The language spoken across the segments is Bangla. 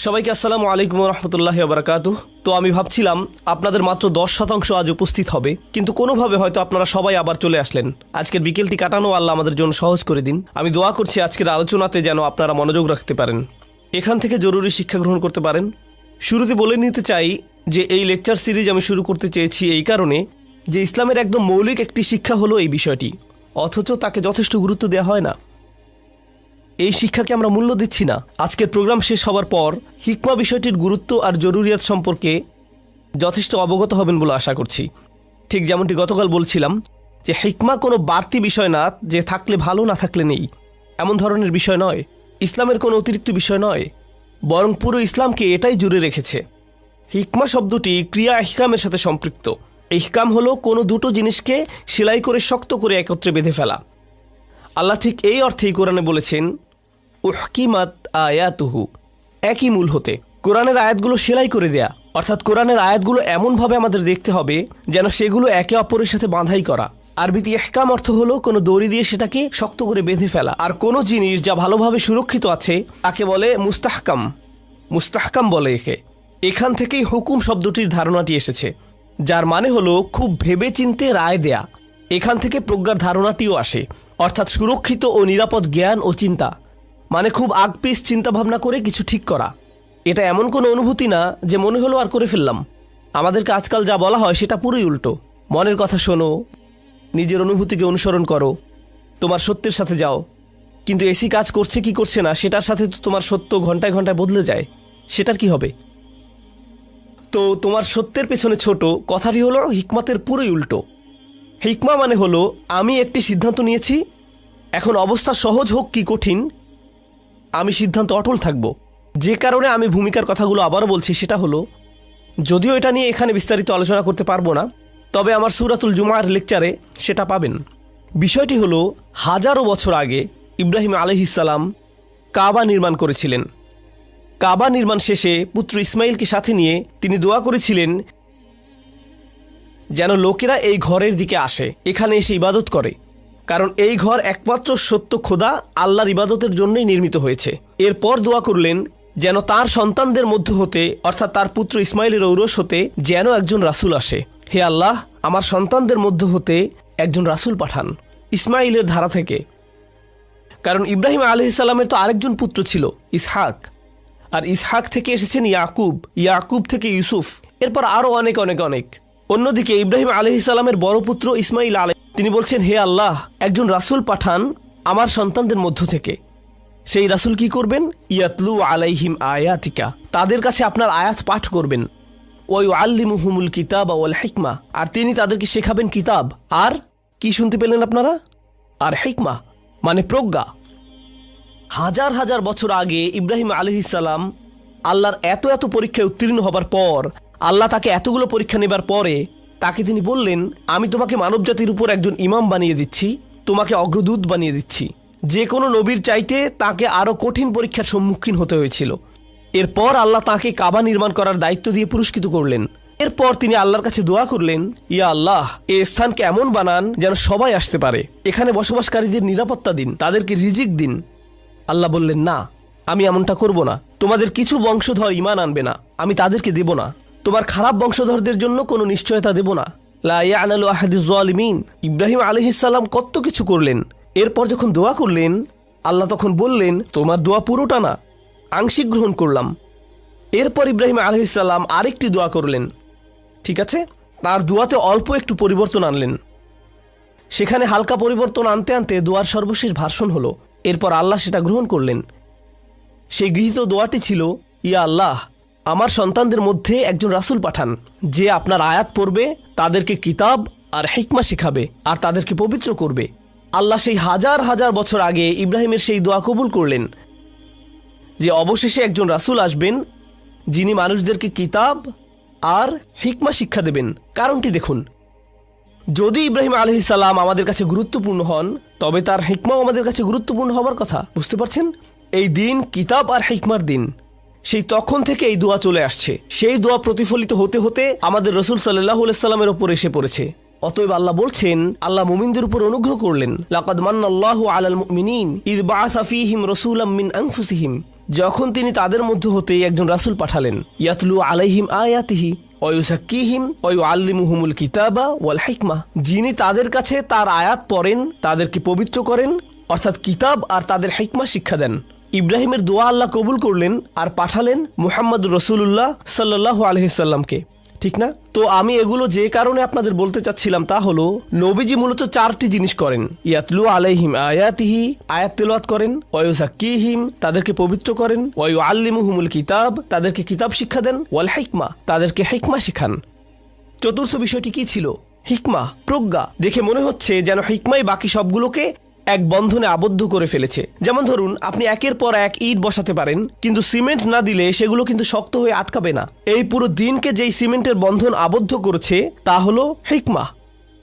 সবাইকে আসসালামু আলাইকুম রহমতুল্লাহি ওয়া বারাকাতুহু। তো আমি ভাবছিলাম আপনাদের মাত্র 10% আজ উপস্থিত হবে, কিন্তু কোনোভাবে হয়তো আপনারা সবাই আবার চলে আসলেন। আজকের বিকেলটি কাটানো আল্লাহ আমাদের জন্য সহজ করে দিন। আমি দোয়া করছি আজকের আলোচনাতে যেন আপনারা মনোযোগ রাখতে পারেন, এখান থেকে জরুরি শিক্ষা গ্রহণ করতে পারেন। শুরুতে বলে নিতে চাই যে এই লেকচার সিরিজ আমি শুরু করতে চেয়েছি এই কারণে যে ইসলামের একদম মৌলিক একটি শিক্ষা হলো এই বিষয়টি, অথচ তাকে যথেষ্ট গুরুত্ব দেওয়া হয় না। এই শিক্ষাকে আমরা মূল্য দিচ্ছি না। আজকের প্রোগ্রাম শেষ হওয়ার পর হিকমা বিষয়টির গুরুত্ব আর জরুরিয়াত সম্পর্কে যথেষ্ট অবগত হবেন বলে আশা করছি। ঠিক যেমনটি গতকাল বলছিলাম যে হিকমা কোনো বাড়তি বিষয় না, যে থাকলে ভালো না থাকলে নেই এমন ধরনের বিষয় নয়, ইসলামের কোনো অতিরিক্ত বিষয় নয়, বরং পুরো ইসলামকে এটাই জুড়ে রেখেছে। হিকমা শব্দটি ক্রিয়া ইহকামের সাথে সম্পৃক্ত। ইহকাম হলো কোনো দুটো জিনিসকে সেলাই করে শক্ত করে একত্রে বেঁধে ফেলা। আল্লাহ ঠিক এই অর্থেই কোরআনে বলেছেন উহকিমাত আয়াতুহু, একই মূল হতে কোরআনের আয়াতগুলো সেলাই করে দেয়া, অর্থাৎ কোরআনের আয়াতগুলো এমনভাবে আমাদের দেখতে হবে যেন সেগুলো একে অপরের সাথে বাঁধাই করা। আরবিতে ইহকাম অর্থ হলো কোনো দড়ি দিয়ে সেটাকে শক্ত করে বেঁধে ফেলা। আর কোনো জিনিস যা ভালোভাবে সুরক্ষিত আছে তাকে বলে মুস্তাহকাম। মুস্তাহকাম বলে একে। এখান থেকেই হুকুম শব্দটির ধারণাটি এসেছে, যার মানে হলো খুব ভেবে চিন্তে রায় দেয়া। এখান থেকে প্রজ্ঞার ধারণাটিও আসে, অর্থাৎ সুরক্ষিত ও নিরাপদ জ্ঞান ও চিন্তা, মানে খুব আগপিস চিন্তা ভাবনা করে কিছু ঠিক করা। এটা এমন কোনো অনুভূতি না যে মনে হলো আর করে ফেললাম। আমাদেরকে আজকাল যা বলা হয় সেটা পুরোই উল্টো। মনের কথা শোনো, নিজের অনুভূতিকে অনুসরণ করো, তোমার সত্যের সাথে যাও। কিন্তু এসি কাজ করছে কি করছে না সেটার সাথে তো তোমার সত্য ঘন্টায় ঘন্টায় বদলে যায়, সেটার কি হবে? তো তোমার সত্যের পেছনে ছোট কথাটি হলো হিকমতের পুরোই উল্টো। হিকমা মানে হলো আমি একটি সিদ্ধান্ত নিয়েছি, এখন অবস্থা সহজ হোক কি কঠিন আমি সিদ্ধান্ত অটল থাকব। যে কারণে আমি ভূমিকার কথাগুলো আবারও বলছি সেটা হলো, যদিও এটা নিয়ে এখানে বিস্তারিত আলোচনা করতে পারবো না, তবে আমার সূরাতুল জুমার লেকচারে সেটা পাবেন। বিষয়টি হলো হাজারো বছর আগে ইব্রাহিম আলাইহিস সালাম কাবা নির্মাণ করেছিলেন। কাবা নির্মাণ শেষে পুত্র ইসমাইলকে সাথে নিয়ে তিনি দোয়া করেছিলেন যেন লোকেরা এই ঘরের দিকে আসে, এখানে এসে ইবাদত করে, কারণ এই ঘর একমাত্র সত্য খোদা আল্লাহর ইবাদতের জন্যই নির্মিত হয়েছে। এরপর দোয়া করলেন যেন তার সন্তানদের মধ্য হতে, অর্থাৎ তার পুত্র ইসমাইলের ঔরস হতে যেন একজন রাসূল আসে। হে আল্লাহ, আমার সন্তানদের মধ্য হতে একজন রাসূল পাঠান ইসমাইলের ধারা থেকে। কারণ ইব্রাহিম আলাইহিস সালামের তো আরেকজন পুত্র ছিল ইসহাক, আর ইসহাক থেকে এসেছেন ইয়াকুব, ইয়াকুব থেকে ইউসুফ, এরপর আরও অনেক অনেক অনেক। অন্যদিকে ইব্রাহিম আলাইহিস সালামের বড় পুত্র ইসমাইল তিনি বলছেন, হে আল্লাহ, একজন রাসূল পাঠান আমার সন্তানদের মধ্য থেকে। সেই রাসূল কি করবেন? ইয়াতলু আলাইহিম আয়াতিকা, তাদের কাছে আপনার আয়াত পাঠ করবেন। ওয়া ইউআল্লিমুহুমুল কিতাবা ওয়াল হিকমা, আর তিনি তাদেরকে শেখাবেন কিতাব আর কি শুনতে পেলেন আপনারা? আর হিকমা মানে প্রজ্ঞা। হাজার হাজার বছর আগে ইব্রাহিম আলাইহিস সালাম আল্লাহর এত এত পরীক্ষায় উত্তীর্ণ হবার পর, আল্লাহ তাকে এতগুলো পরীক্ষা নেবার পরে তাকে তিনি বললেন, আমি তোমাকে মানবজাতির উপর একজন ইমাম বানিয়ে দিচ্ছি, তোমাকে অগ্রদূত বানিয়ে দিচ্ছি। যে কোনো নবীর চাইতে তাকে আরও কঠিন পরীক্ষার সম্মুখীন হতে হয়েছিল। এরপর আল্লাহ তাকে কাবা নির্মাণ করার দায়িত্ব দিয়ে পুরস্কৃত করলেন। এরপর তিনি আল্লাহর কাছে দোয়া করলেন, ইয়া আল্লাহ, এই স্থানকে এমন বানান যেন সবাই আসতে পারে, এখানে বসবাসকারীদের নিরাপত্তা দিন, তাদেরকে রিজিক দিন। আল্লাহ বললেন, না, আমি এমনটা করব না। তোমাদের কিছু বংশধর ঈমান আনবে না, আমি তাদেরকে দেব না। তোমার খারাপ বংশধরদের জন্য কোনো নিশ্চয়তা দেব না। লা ইয়ানালু আহাদিজ জালিমিন। ইব্রাহিম আলাইহিস সালাম কত কিছু করলেন। এরপর যখন দোয়া করলেন, আল্লাহ তখন বললেন, তোমার দোয়া পুরোটা না, আংশিক গ্রহণ করলাম। এরপর ইব্রাহিম আলাইহিস সালাম আরেকটি দোয়া করলেন, ঠিক আছে, তার দোয়াতে অল্প একটু পরিবর্তন আনলেন। সেখানে হালকা পরিবর্তন আনতে আনতে দোয়ার সর্বশেষ ভার্সন হলো। এরপর আল্লাহ সেটা গ্রহণ করলেন। সেই গৃহীত দোয়াটি ছিল, ইয়া আল্লাহ, আমার সন্তানদের মধ্যে একজন রাসূল পাঠান, যে আপনার আয়াত পড়বে, তাদেরকে কিতাব আর হিকমা শেখাবে, আর তাদেরকে পবিত্র করবে। আল্লাহ সেই হাজার হাজার বছর আগে ইব্রাহিমের সেই দোয়া কবুল করলেন যে অবশেষে একজন রাসূল আসবেন যিনি মানুষদেরকে কিতাব আর হিকমা শিক্ষা দেবেন। কারণটি দেখুন, যদি ইব্রাহিম আলাইহিস সালাম আমাদের কাছে গুরুত্বপূর্ণ হন, তবে তার হিকমাও আমাদের কাছে গুরুত্বপূর্ণ হবার কথা। বুঝতে পারছেন? এই দিন কিতাব আর হিকমার দিন। সেই তখন থেকে এই দোয়া চলে আসছে। সেই দোয়া প্রতিফলিত হতে হতে আমাদের রাসূল সাল্লাল্লাহু আলাইহি সাল্লামের ওপর এসে পড়েছে। অতএব আল্লাহ বলছেন, আল্লাহ মুমিনদের উপর অনুগ্রহ করলেন। লাকাদ মান্নাল্লাহু আলাল মুমিনিন ইয বাআসা ফীহিম রাসূলাম মিন আনফুসিহিম, যখন তিনি তাদের মধ্য হতে একজন রাসূল পাঠালেন। ইয়াতলু আলাইহিম আয়াতিহি ওয়া ইউযাক্কিহিম ওয়া ইউআল্লিমুহুমুল কিতাবা ওয়াল হিকমা, যিনি তাদের কাছে তার আয়াত পড়েন, তাদেরকে পবিত্র করেন, অর্থাৎ কিতাব আর তাদের হিকমা শিক্ষা দেন। ইব্রাহিমের দোয়া আল্লাহ কবুল করলেন আর পাঠালেন মুহাম্মদুর রাসূলুল্লাহ সাল্লাল্লাহু আলাইহি সাল্লামকে, ঠিক না? তো আমি এগুলো যে কারণে আপনাদের বলতে চাচ্ছিলাম তা হলো, নবীজি মূলত 4টি জিনিস করেন। ইয়াতলু আলাইহিম আয়াতিহি, আয়াত তেলাওয়াত করেন, ওয়া ইউযাক্কিহিম, তাদেরকে পবিত্র করেন, ওয়া ইউআল্লিমুহুমুল কিতাব, তাদেরকে কিতাব শিক্ষা দেন, ওয়াল হিকমা, তাদেরকে হিকমা শেখান। চতুর্থ বিষয়টি কি ছিল? হিকমা, প্রজ্ঞা। দেখে মনে হচ্ছে যেন হিকমাই বাকি সবগুলোকে এক বন্ধনে আবদ্ধ করে ফেলেছে। যেমন ধরুন, আপনি একের পর এক ইট বসাতে পারেন, কিন্তু সিমেন্ট না দিলে সেগুলো কিন্তু শক্ত হয়ে আটকাবে না। এই পুরো দিনকে যেই সিমেন্টের বন্ধন আবদ্ধ করেছে তা হলো হিকমা।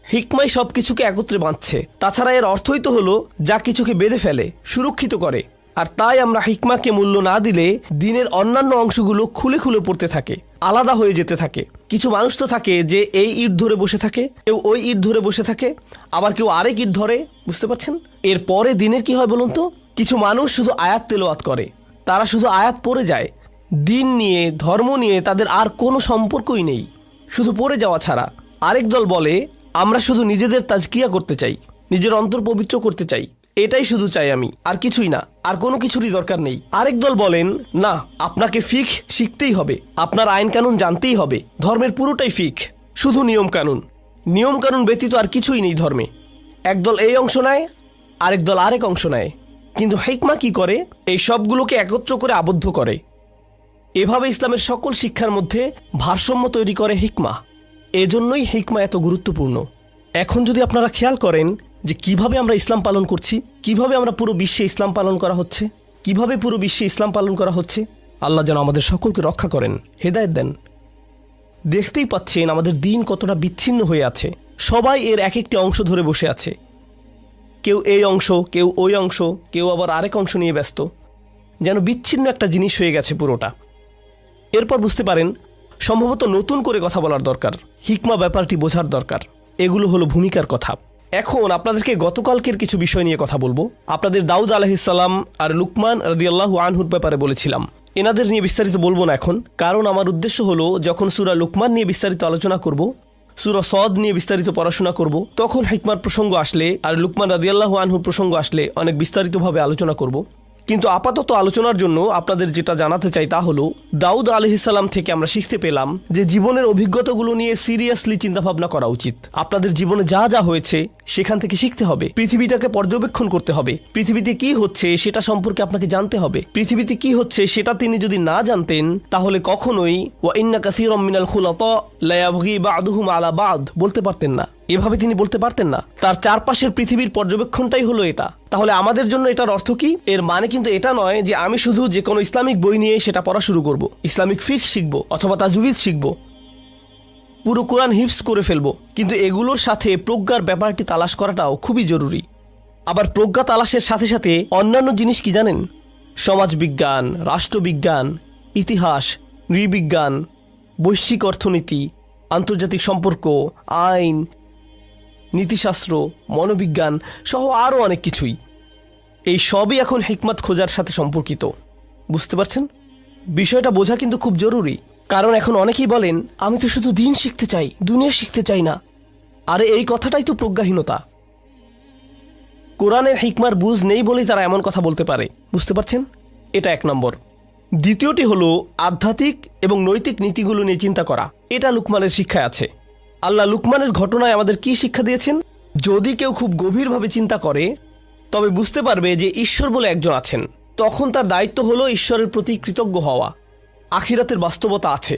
হিকমাই সবকিছুকে একত্রে বাঁধছে। তাছাড়া এর অর্থই তো হলো যা কিছুকে বেঁধে ফেলে, সুরক্ষিত করে। আর তাই আমরা হিকমাকে মূল্য না দিলে দিনের অন্যান্য অংশগুলো খুলে খুলে পড়তে থাকে, আলাদা হয়ে যেতে থাকে। কিছু মানুষ তো থাকে যে এই ইট ধরে বসে থাকে, কেউ ওই ইট ধরে বসে থাকে, আবার কেউ আরেক ইট ধরে, বুঝতে পারছেন? এর পরে দিনের কি হয় বলুন তো? কিছু মানুষ শুধু আয়াত তেলাওয়াত করে, তারা শুধু আয়াত পড়ে যায়। দিন নিয়ে, ধর্ম নিয়ে তাদের আর কোনো সম্পর্কই নেই, শুধু পড়ে যাওয়া ছাড়া। আরেক দল বলে, আমরা শুধু নিজেদের তাজকিয়া করতে চাই, নিজের অন্তর পবিত্র করতে চাই, এটাই শুধু চাই আমি, আর কিছুই না, আর কোনো কিছুরই দরকার নেই। আরেক দল বলেন, না, আপনাকে ফিকহ শিখতেই হবে, আপনার আইন কানুন জানতেই হবে, ধর্মের পুরোটাই ফিকহ, শুধু নিয়ম কানুন, নিয়ম কানুন ব্যতীত আর কিছুই নেই ধর্মে। একদল এই অংশ নেয়, আরেক দল আরেক অংশ নেয়। কিন্তু হিকমা কি করে? এই সবগুলোকে একত্র করে আবদ্ধ করে। এভাবে ইসলামের সকল শিক্ষার মধ্যে ভারসাম্য তৈরি করে হিকমা। এজন্যই হিকমা এত গুরুত্বপূর্ণ। এখন যদি আপনারা খেয়াল করেন যে কিভাবে আমরা ইসলাম পালন করছি, কিভাবে আমরা পুরো বিশ্বে ইসলাম পালন করা হচ্ছে, কিভাবে পুরো বিশ্বে ইসলাম পালন করা হচ্ছে, আল্লাহ যেন আমাদের সকলকে রক্ষা করেন, হেদায়েত দেন। দেখতেই পাচ্ছেন আমাদের দিন কতটা বিচ্ছিন্ন হয়ে আছে। সবাই এর এক একটি অংশ ধরে বসে আছে। কেউ এই অংশ, কেউ ওই অংশ, কেউ আবার আরেক অংশ নিয়ে ব্যস্ত। যেন বিচ্ছিন্ন একটা জিনিস হয়ে গেছে পুরোটা। এরপর বুঝতে পারেন সম্ভবত নতুন করে কথা বলার দরকার, হিকমা ব্যাপারটি বোঝার দরকার। এগুলো হলো ভূমিকার কথা। এখন আপনাদেরকে গতকালকের কিছু বিষয় নিয়ে কথা বলবো। আপনাদের দাউদ আলাইহিস সালাম আর লুকমান রাদিয়াল্লাহু আনহুর ব্যাপারে বলেছিলাম। এনাদের নিয়ে বিস্তারিত বলবো না এখন, কারণ আমার উদ্দেশ্য হলো যখন সূরা লুকমান নিয়ে বিস্তারিত আলোচনা করব, সূরা সদ নিয়ে বিস্তারিত পড়াশোনা করব, তখন হিকমার প্রসঙ্গ আসলে আর লুকমান রাদিয়াল্লাহু আনহুর প্রসঙ্গ আসলে অনেক বিস্তারিতভাবে আলোচনা করব। কিন্তু আপাতত আলোচনার জন্য আপনাদের যেটা জানাতে চাই তা হলো, দাউদ আলাইহিস সালাম থেকে আমরা শিখতে পেলাম যে জীবনের অভিজ্ঞতাগুলো নিয়ে সিরিয়াসলি চিন্তাভাবনা করা উচিত। আপনাদের জীবনে যা যা হয়েছে সেখান থেকে শিখতে হবে, পৃথিবীটাকে পর্যবেক্ষণ করতে হবে, পৃথিবীতে কি হচ্ছে সেটা সম্পর্কে আপনাকে জানতে হবে। পৃথিবীতে কি হচ্ছে সেটা তিনি যদি না জানতেন তাহলে কখনোই ওয়া ইন্না কাসীরাম মিনাল খুলাতা লা ইয়াবগি বা'দুহুম আলা বা'দ বলতে পারতেন না। এভাবে তিনি বলতে পারতেন না। তার চারপাশের পৃথিবীর পর্যবেক্ষণটাই হলো এটা। তাহলে আমাদের জন্য এটার অর্থ কি? এর মানে কিন্তু এটা নয় যে আমি শুধু যে কোনো ইসলামিক বই নিয়ে সেটা পড়া শুরু করব, ইসলামিক ফিকহ শিখব অথবা তাজউইদ শিখব, পুরো কোরআন হিফজ করে ফেলবো। কিন্তু এগুলোর সাথে প্রজ্ঞার ব্যাপারটি তালাশ করাটাও খুবই জরুরি। আবার প্রজ্ঞা তালাশের সাথে সাথে অন্যান্য জিনিস কি জানেন? সমাজবিজ্ঞান, রাষ্ট্রবিজ্ঞান, ইতিহাস, নৃবিজ্ঞান, বৈশ্বিক অর্থনীতি, আন্তর্জাতিক সম্পর্ক, আইন, নীতিশাস্ত্র, মনোবিজ্ঞান সহ আরও অনেক কিছুই। এই সবই এখন হিকমত খোঁজার সাথে সম্পর্কিত। বুঝতে পারছেন? বিষয়টা বোঝা কিন্তু খুব জরুরি। কারণ এখন অনেকেই বলেন, আমি তো শুধু দিন শিখতে চাই, দুনিয়া শিখতে চাই না। আরে এই কথাটাই তো প্রজ্ঞাহীনতা। কোরআনের হিকমার বুঝ নেই বলেই তারা এমন কথা বলতে পারে। বুঝতে পারছেন? এটা এক নম্বর। দ্বিতীয়টি হলো আধ্যাত্মিক এবং নৈতিক নীতিগুলো নিয়ে চিন্তা করা। এটা লুকমানের শিক্ষায় আছে। আল্লাহ লুকমানের ঘটনায় আমাদের কি শিক্ষা দিয়েছেন? যদি কেউ খুব গভীরভাবে চিন্তা করে তবে বুঝতে পারবে যে ঈশ্বর বলে একজন আছেন। তখন তার দায়িত্ব হলো ঈশ্বরের প্রতি কৃতজ্ঞ হওয়া। আখিরাতের বাস্তবতা আছে,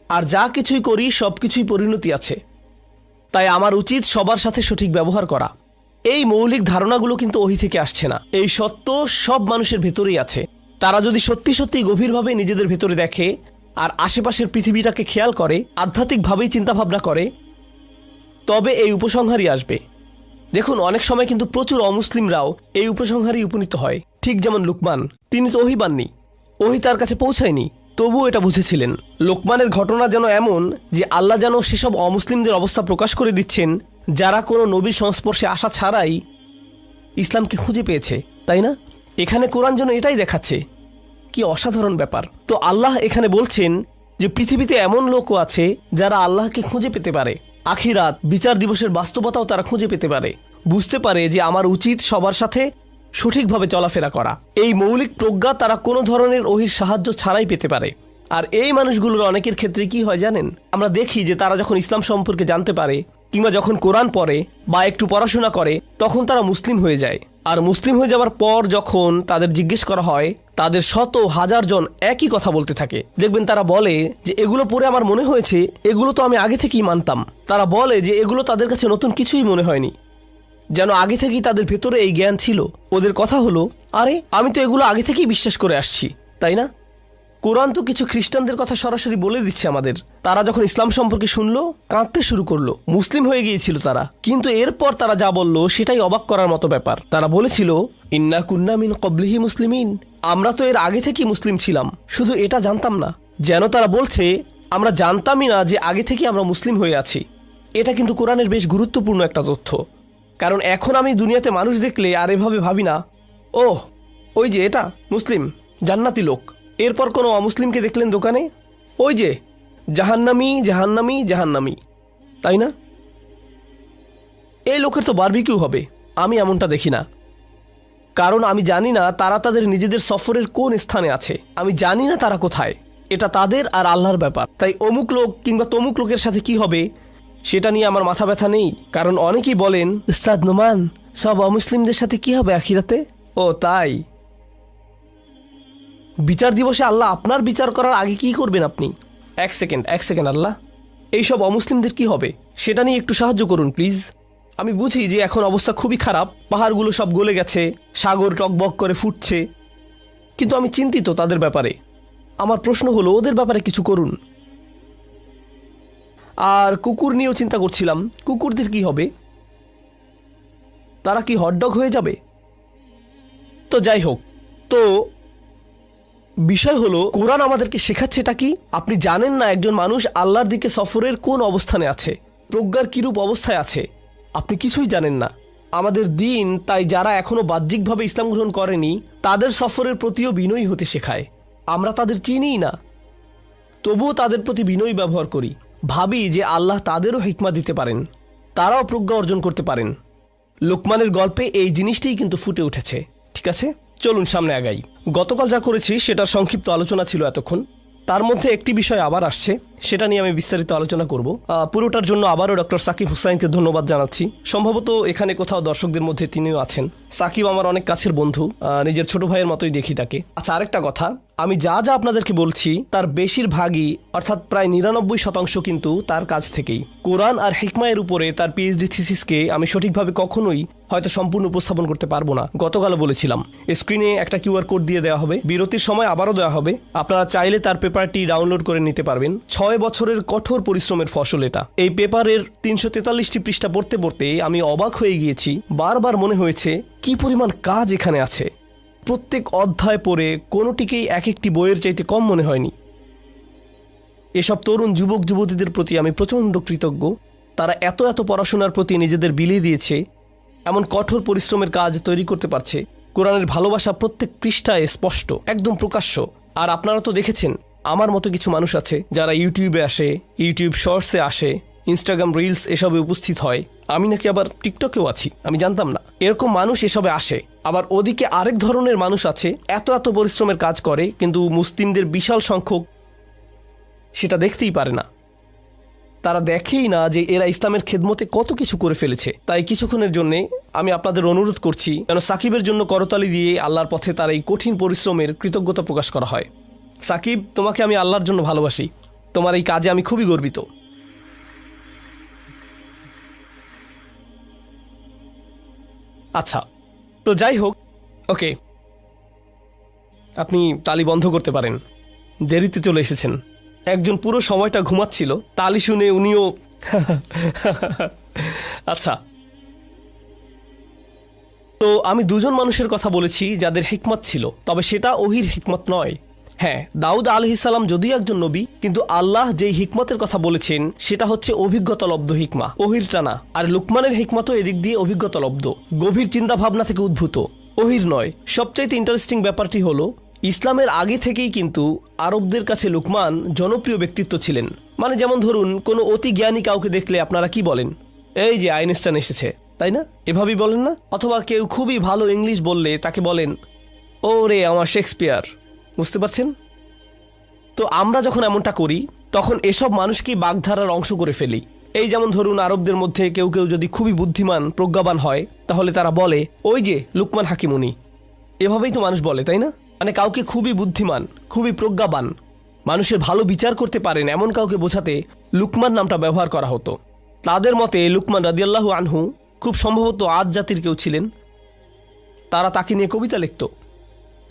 আর যা কিছুই করি সব কিছুই পরিণতি আছে। তাই আমার উচিত সবার সাথে সঠিক ব্যবহার করা। এই মৌলিক ধারণাগুলো কিন্তু ওহী থেকে আসছে না। এই সত্য সব মানুষের ভেতরেই আছে। তারা যদি সত্যি সত্যি গভীরভাবে নিজেদের ভেতরে দেখে আর আশেপাশের পৃথিবীটাকে খেয়াল করে, আধ্যাত্মিকভাবেই চিন্তাভাবনা করে, তবে এই উপসংহারই আসবে। দেখুন, অনেক সময় কিন্তু প্রচুর অমুসলিমরাও এই উপসংহারই উপনীত হয়। ঠিক যেমন লুকমান, তিনি তো ওহী পাননি, ওহী তার কাছে পৌঁছায়নি, তবুও এটা বুঝেছিলেন। লোকমানের ঘটনা যেন এমন যে আল্লাহ যেন সেসব অমুসলিমদের অবস্থা প্রকাশ করে দিচ্ছেন যারা কোনো নবীর সংস্পর্শে আসা ছাড়াই ইসলামকে খুঁজে পেয়েছে, তাই না? এখানে কোরআন যেন এটাই দেখাচ্ছে। কি অসাধারণ ব্যাপার। তো আল্লাহ এখানে বলছেন যে পৃথিবীতে এমন লোকও আছে যারা আল্লাহকে খুঁজে পেতে পারে, আখিরাত বিচার দিবসের বাস্তবতাও তারা খুঁজে পেতে পারে, বুঝতে পারে যে আমার উচিত সবার সাথে সঠিকভাবে চলাফেরা করা। এই মৌলিক প্রজ্ঞা তারা কোনো ধরনের ওহির সাহায্য ছাড়াই পেতে পারে। আর এই মানুষগুলোর অনেকের ক্ষেত্রে কি হয় জানেন? আমরা দেখি যে তারা যখন ইসলাম সম্পর্কে জানতে পারে কিংবা যখন কোরআন পড়ে বা একটু পড়াশোনা করে তখন তারা মুসলিম হয়ে যায়। আর মুসলিম হয়ে যাওয়ার পর যখন তাদের জিজ্ঞেস করা হয়, তাদের শত হাজার জন একই কথা বলতে থাকে। দেখবেন তারা বলে যে এগুলো পড়ে আমার মনে হয়েছে এগুলো তো আমি আগে থেকেই মানতাম। তারা বলে যে এগুলো তাদের কাছে নতুন কিছুই মনে হয়নি, যেন আগে থেকেই তাদের ভেতরে এই জ্ঞান ছিল। ওদের কথা হলো, আরে আমি তো এগুলো আগে থেকেই বিশ্বাস করে আসছি, তাই না? কোরআন তো কিছু খ্রিস্টানদের কথা সরাসরি বলে দিচ্ছে আমাদের। তারা যখন ইসলাম সম্পর্কে শুনলো কাঁদতে শুরু করলো, মুসলিম হয়ে গিয়েছিল তারা। কিন্তু এরপর তারা যা বলল সেটাই অবাক করার মতো ব্যাপার। তারা বলেছিল, ইন্না কুন্না মিন ক্বাবলিহি মুসলিমিন, আমরা তো এর আগে থেকেই মুসলিম ছিলাম, শুধু এটা জানতাম না। যেন তারা বলছে আমরা জানতামই না যে আগে থেকে আমরা মুসলিম হয়ে আছি। এটা কিন্তু কোরআনের বেশ গুরুত্বপূর্ণ একটা তথ্য। কারণ এখন আমি দুনিয়াতে মানুষ দেখলে আর এভাবে ভাবি না, ওহ ওই যে এটা মুসলিম, জান্নাতি লোক। এরপর কোনো অমুসলিমকে দেখলেন দোকানে, ওই যে জাহান্নামী জাহান্নামী জাহান্নামী, তাই না? এই লোকের তো বারবিকিউ হবে। আমি এমনটা দেখি না, কারণ আমি জানি না তারা তাদের নিজেদের সফরের কোন স্থানে আছে। আমি জানি না তারা কোথায়। এটা তাদের আর আল্লাহর ব্যাপার। তাই অমুক লোক কিংবা তমুক লোকের সাথে কি হবে সেটা নিয়ে আমার মাথা ব্যথা নেই। কারণ অনেকেই বলেন, উস্তাদ নোমান, সব অমুসলিমদের সাথে কি হবে আখিরাতে? ও তাই? বিচার দিবসে আল্লাহ আপনার বিচার করার আগে কি করবেন আপনি? এক সেকেন্ড আল্লাহ, এইসব অমুসলিমদের কি হবে সেটা নিয়ে একটু সাহায্য করুন প্লিজ। আমি বুঝি যে এখন অবস্থা খুবই খারাপ, পাহাড়গুলো সব গলে গেছে, সাগর টকবক করে ফুটছে, কিন্তু আমি চিন্তিত তাদের ব্যাপারে। আমার প্রশ্ন হলো ওদের ব্যাপারে কিছু করুন। আর কুকুর নিয়েও চিন্তা করছিলাম, কুকুরদের কি হবে? তারা কি হটডগ হয়ে যাবে? তো যাই হোক, তো বিষয় হলো কোরআন আমাদেরকে শেখাচ্ছে এটা কি? আপনি জানেন না একজন মানুষ আল্লাহর দিকে সফরের কোন অবস্থানে আছে, প্রজ্ঞার কিরূপ অবস্থায় আছে, আপনি কিছুই জানেন না। আমাদের দিন তাই যারা এখনো বাহ্যিকভাবে ইসলাম গ্রহণ করেনি তাদের সফরের প্রতিও বিনয়ী হতে শেখায়। আমরা তাদের চিনিই না, তবুও তাদের প্রতি বিনয়ী ব্যবহার করি, ভাবি যে আল্লাহ তাদেরও হিকমা দিতে পারেন, তারাও প্রজ্ঞা অর্জন করতে পারেন। লোকমানের গল্পে এই জিনিসটিই কিন্তু ফুটে উঠেছে। ঠিক আছে, চলুন সামনে আগাই। গতকাল যা করেছি সেটার সংক্ষিপ্ত আলোচনা ছিল এতক্ষণ। তার মধ্যে একটি বিষয় আবার আসছে, সেটা নিয়ে আমি বিস্তারিত আলোচনা করব। পুরোটার জন্য আবারও ডক্টর সাকিব হুসাইনকে ধন্যবাদ জানাচ্ছি। সম্ভবত এখানে কোথাও দর্শকদের মধ্যে তিনিও আছেন। সাকিব আমার অনেক কাছের বন্ধু, নিজের ছোট ভাইয়ের মতোই দেখি তাকে। আচ্ছা, আরেকটা কথা, আমি যা যা আপনাদেরকে বলছি তার বেশিরভাগই অর্থাৎ প্রায় 99% কিন্তু তার কাছ থেকেই। কোরআন আর হিকমায়ের উপরে তার পিএইচডি থিসিসকে আমি সঠিকভাবে কখনোই হয়তো সম্পূর্ণ উপস্থাপন করতে পারবো না। গতকালও বলেছিলাম, স্ক্রিনে একটা কিউআর কোড দিয়ে দেওয়া হবে, বিরতির সময় আবারও দেওয়া হবে। আপনারা চাইলে তার পেপারটি ডাউনলোড করে নিতে পারবেন। 6 বছরের কঠোর পরিশ্রমের ফসল এটা। এই পেপারের 343টি পৃষ্ঠা পড়তে পড়তে আমি অবাক হয়ে গিয়েছি। বারবার মনে হয়েছে কি পরিমাণ কাজ এখানে আছে। প্রত্যেক অধ্যায় পড়ে কোনোটিকেই এক একটি বইয়ের চাইতে কম মনে হয়নি। এসব তরুণ যুবক যুবতীদের প্রতি আমি প্রচণ্ড কৃতজ্ঞ। তারা এত এত পড়াশোনার প্রতি নিজেদের বিলিয়ে দিয়েছে, এমন কঠোর পরিশ্রমের কাজ তৈরি করতে পারছে। কোরআনের ভালোবাসা প্রত্যেক পৃষ্ঠায় স্পষ্ট, একদম প্রকাশ্য। আর আপনারা তো দেখেছেন, আমার মতো কিছু মানুষ আছে যারা ইউটিউবে আসে, ইউটিউব শর্টসে আসে, ইনস্টাগ্রাম রিলস এসবে উপস্থিত হয়। আমি নাকি আবার টিকটকেও আছি, আমি জানতাম না। এরকম মানুষ এসবে আসে। আবার ওদিকে আরেক ধরনের মানুষ আছে, এত এত পরিশ্রমের কাজ করে কিন্তু মুসলিমদের বিশাল সংখ্যক সেটা দেখতেই পারে না। তারা দেখেই না যে এরা ইসলামের খেদমতে কত কিছু করে ফেলেছে। তাই কিছুক্ষণের জন্যে আমি আপনাদের অনুরোধ করছি যেন সাকিবের জন্য করতালি দিয়ে আল্লাহর পথে তার এই কঠিন পরিশ্রমের কৃতজ্ঞতা প্রকাশ করা হয়। সাকিব, তোমাকে আমি আল্লাহর জন্য ভালোবাসি। তোমার এই কাজে আমি খুবই গর্বিত। আচ্ছা, তো যাই হোক, ওকে, আপনি তালি বন্ধ করতে পারেন। দেরিতে চলে এসেছেন। একজন পুরো সময়টা ঘুমাচ্ছিল, তালি শুনে উনিও আচ্ছা, তো আমি দুজন মানুষের কথা বলেছি যাদের হিকমত ছিল, তবে সেটা ওহির হিকমত নয়। হ্যাঁ, দাউদ আলাইহিসসালাম যদিও একজন নবী, কিন্তু আল্লাহ যেই হিকমতের কথা বলেছেন সেটা হচ্ছে অভিজ্ঞতালব্ধ হিকমা, ওহির টানা। আর লুকমানের হিকমতও এদিক দিয়ে অভিজ্ঞতালব্ধ, গভীর চিন্তা ভাবনা থেকে উদ্ভূত, ওহির নয়। সবচাইতে ইন্টারেস্টিং ব্যাপারটি হলো ইসলামের আগে থেকেই কিন্তু আরবদের কাছে লুকমান জনপ্রিয় ব্যক্তিত্ব ছিলেন। মানে যেমন ধরুন, কোনো অতি জ্ঞানী কাউকে দেখলে আপনারা কি বলেন? এই যে আইনস্টাইন এসেছে, তাই না? এভাবেই বলেন না? অথবা কেউ খুবই ভালো ইংলিশ বললে তাকে বলেন, ও রে আমার শেক্সপিয়ার। বুঝতে পারছেন? তো আমরা যখন এমনটা করি তখন এসব মানুষকেই বাগধারার অংশ করে ফেলি। এই যেমন ধরুন, আরবদের মধ্যে কেউ কেউ যদি খুবই বুদ্ধিমান প্রজ্ঞাবান হয় তাহলে তারা বলে, ওই যে লুকমান হাকিম উনি। এভাবেই তো মানুষ বলে, তাই না? মানে কাউকে খুবই বুদ্ধিমান, খুবই প্রজ্ঞাবান, মানুষের ভালো বিচার করতে পারেন এমন কাউকে বোঝাতে লুকমান নামটা ব্যবহার করা হতো। তাদের মতে লুকমান রাদিয়াল্লাহু আনহু খুব সম্ভবত আদ জাতির কেউ ছিলেন। তারা তাকে নিয়ে কবিতা লিখত,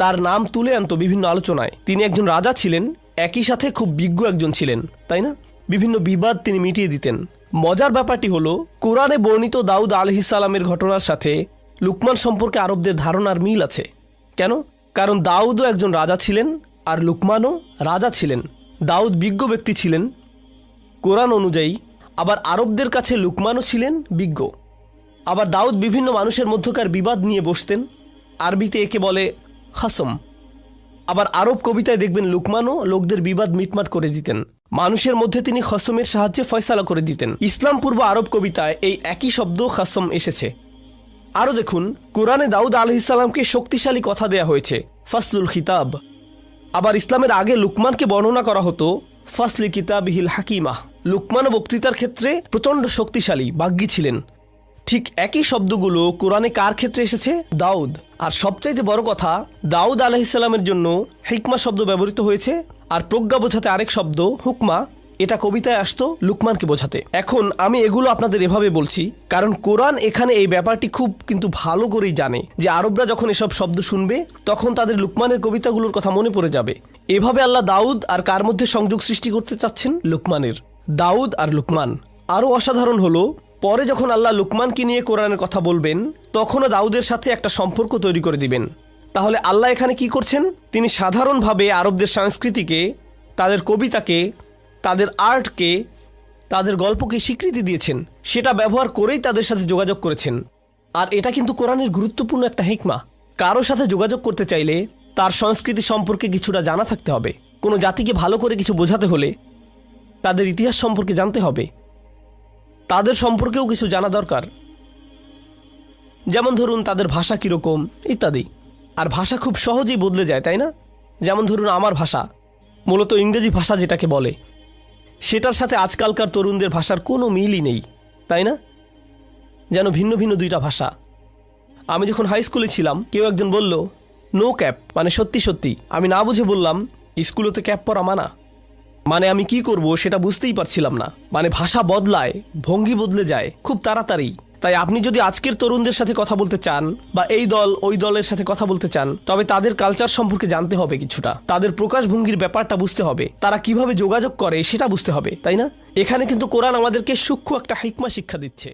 তার নাম তুলে আনতো বিভিন্ন আলোচনায়। তিনি একজন রাজা ছিলেন, একই সাথে খুব বিজ্ঞ একজন ছিলেন, তাই না? বিভিন্ন বিবাদ তিনি মিটিয়ে দিতেন। মজার ব্যাপারটি হলো, কোরআনে বর্ণিত দাউদ আলাইহিসসালামের ঘটনার সাথে লুকমান সম্পর্কে আরবদের ধারণার মিল আছে। কেন? কারণ দাউদও একজন রাজা ছিলেন আর লুকমানও রাজা ছিলেন। দাউদ বিজ্ঞ ব্যক্তি ছিলেন কোরআন অনুযায়ী, আবার আরবদের কাছে লুকমানও ছিলেন বিজ্ঞ। আবার দাউদ বিভিন্ন মানুষের মধ্যকার বিবাদ নিয়ে বসতেন, আরবিতে একে বলে খাসম। আবার আরব কবিতায় দেখবেন লুকমানও লোকদের বিবাদ মিটমাট করে দিতেন, মানুষের মধ্যে তিনি খসমের সাহায্যে ফয়সালা করে দিতেন। ইসলাম পূর্ব আরব কবিতায় এই একই শব্দ খাসম এসেছে। আরও দেখুন, কোরআনে দাউদ আলাইহিসসালামকে শক্তিশালী কথা দেয়া হয়েছে, ফাসলুল খিতাব। আবার ইসলামের আগে লুকমানকে বর্ণনা করা হতো ফাসলি কিতাবিহিল হাকিমা। লুকমান বক্তৃতার ক্ষেত্রে প্রচণ্ড শক্তিশালী, বাগ্যী ছিলেন। ঠিক একই শব্দগুলো কোরআনে কার ক্ষেত্রে এসেছে? দাউদ। আর সবচাইতে বড় কথা, দাউদ আলাইহিসসালামের জন্য হিকমা শব্দ ব্যবহৃত হয়েছে, আর প্রজ্ঞা বোঝাতে আরেক শব্দ হুকমা, এটা কবিতায় আসতো লুকমানকে বোঝাতে। এখন আমি এগুলো আপনাদের এভাবে বলছি কারণ কোরআন এখানে এই ব্যাপারটি খুব কিন্তু ভালো করেই জানে যে আরবরা যখন এসব শব্দ শুনবে তখন তাদের লুকমানের কবিতাগুলোর কথা মনে পড়ে যাবে। এভাবে আল্লাহ দাউদ আর কার মধ্যে সংযোগ সৃষ্টি করতে চাচ্ছেন? লুকমানের। দাউদ আর লুকমান। আরও অসাধারণ হলো, পরে যখন আল্লাহ লুকমানকে নিয়ে কোরআনের কথা বলবেন তখনও দাউদের সাথে একটা সম্পর্ক তৈরি করে দিবেন। তাহলে আল্লাহ এখানে কি করছেন? তিনি সাধারণভাবে আরবদের সংস্কৃতিকে, তাদের কবিতাকে, তাদের আর্টকে, তাদের গল্পকে স্বীকৃতি দিয়েছেন, সেটা ব্যবহার করেই তাদের সাথে যোগাযোগ করেছেন। আর এটা কিন্তু কোরআনের গুরুত্বপূর্ণ একটা হিকমা। কারো সাথে যোগাযোগ করতে চাইলে তার সংস্কৃতি সম্পর্কে কিছুটা জানা থাকতে হবে। কোনো জাতিকে ভালো করে কিছু বোঝাতে হলে তাদের ইতিহাস সম্পর্কে জানতে হবে, তাদের সম্পর্কেও কিছু জানা দরকার। যেমন ধরুন তাদের ভাষা কীরকম ইত্যাদি। আর ভাষা খুব সহজেই বদলে যায়, তাই না? যেমন ধরুন আমার ভাষা, মূলত ইংরেজি ভাষা যেটাকে বলে, সেটার সাথে আজকালকার তরুণদের ভাষার কোনো মিলই নেই, তাই না? যেন ভিন্ন ভিন্ন দুইটা ভাষা। আমি যখন হাই স্কুলে ছিলাম কেউ একজন বলল নো ক্যাপ, মানে সত্যি সত্যি। আমি না বুঝে বললাম স্কুলেতে ক্যাপ পরা মানা। মানে আমি কি করব সেটা বুঝতেই পারছিলাম না। মানে ভাষা বদলায়, ভঙ্গি বদলে যায় খুব তাড়াতাড়ি। তাই আপনি যদি আজকের তরুণদের সাথে কথা বলতে চান বা এই দল ওই দলের সাথে কথা বলতে চান, তবে তাদের কালচার সম্পর্কে জানতে হবে কিছুটা, তাদের প্রকাশভঙ্গির ব্যাপারটা বুঝতে হবে, তারা কিভাবে যোগাযোগ করে সেটা বুঝতে হবে, তাই না? এখানে কিন্তু কোরআন আমাদেরকে সূক্ষ্ম একটা হিকমা শিক্ষা দিচ্ছে।